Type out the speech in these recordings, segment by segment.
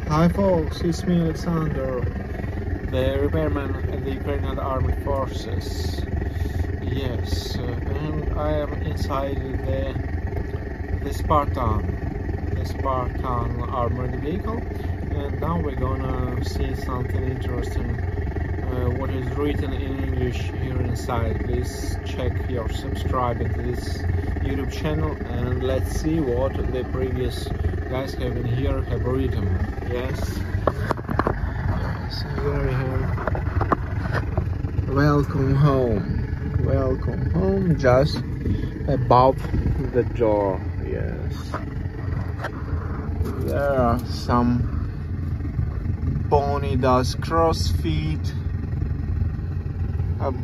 Hi folks, it's me Alexander, the repairman at the Ukrainian Armed Forces. Yes, and I am inside the Spartan armored vehicle, and now we're gonna see something interesting. What is written in English here inside. Please check your subscribing to this YouTube channel, and let's see what the previous guys have in here have written. Yes, here we have welcome home, just above the door. Yes, there are some Bonnie does CrossFit.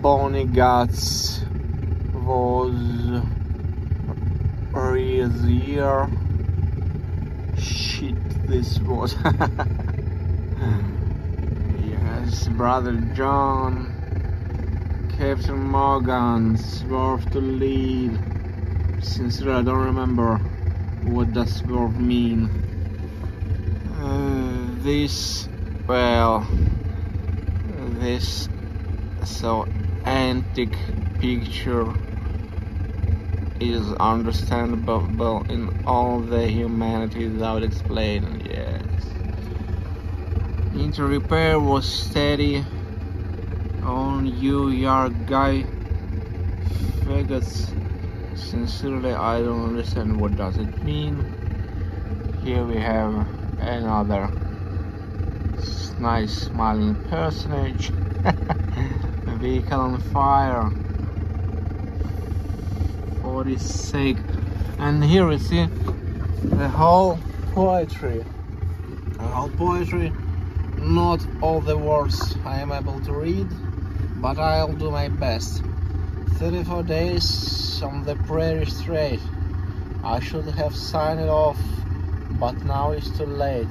Bonnie Guts was easier. Shit, this was. Yes, Brother John, Captain Morgan, Swerve to lead. Sincerely, I don't remember what does swerve mean. This so antique picture is understandable in all the humanity without explaining. Yes, into repair was steady on you yard guy faggots. Sincerely, I don't understand what does it mean. Here we have another nice smiling personage. Vehicle on fire for his sake. And here we see the whole poetry. Not all the words I am able to read, but I'll do my best. 34 days on the prairie straight. I should have signed it off, but now it's too late.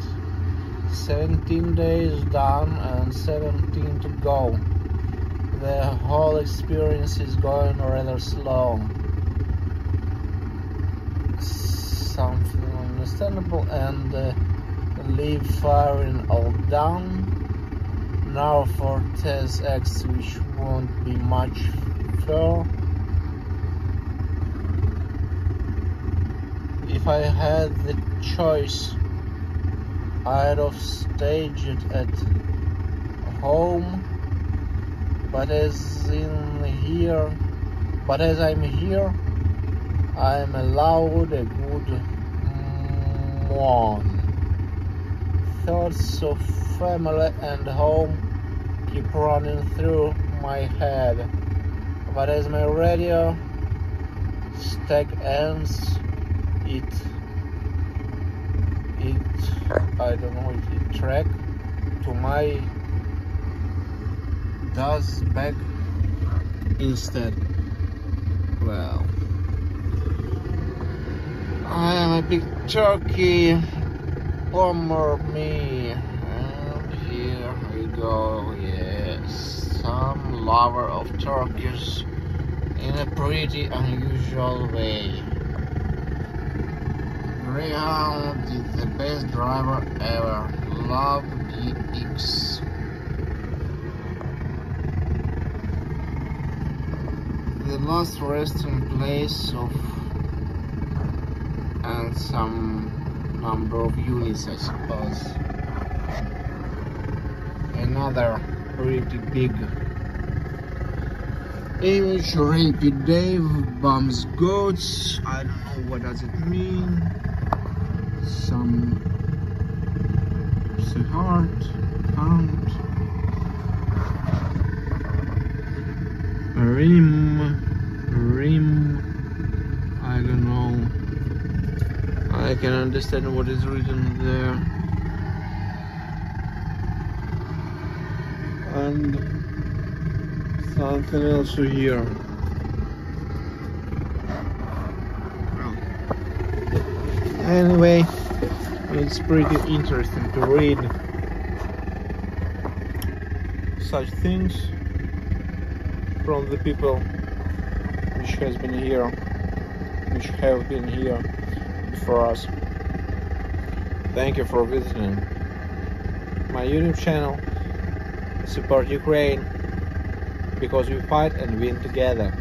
17 days done and 17 to go. The whole experience is going rather slow. Something understandable, and leave firing all down. Now for Test X, which won't be much fair. If I had the choice, I'd have staged it at home, but as I'm here, I'm allowed a good one. Thoughts of family and home keep running through my head, but as my radio stack ends, it track to my does back instead. Well, I am a big turkey, bomber me, and here we go. Yes, some lover of turkeys in a pretty unusual way. Greyhound is the best driver ever. Love DX. The last resting place of and some number of units, I suppose. Another pretty big image. Rapid Dave bums goats. I don't know what does it mean. Some heart count. Rim. I don't know. I can understand what is written there. And something else here. Anyway, it's pretty interesting to read such things from the people which have been here before us. Thank you for visiting my YouTube channel. Support Ukraine, because we fight and win together.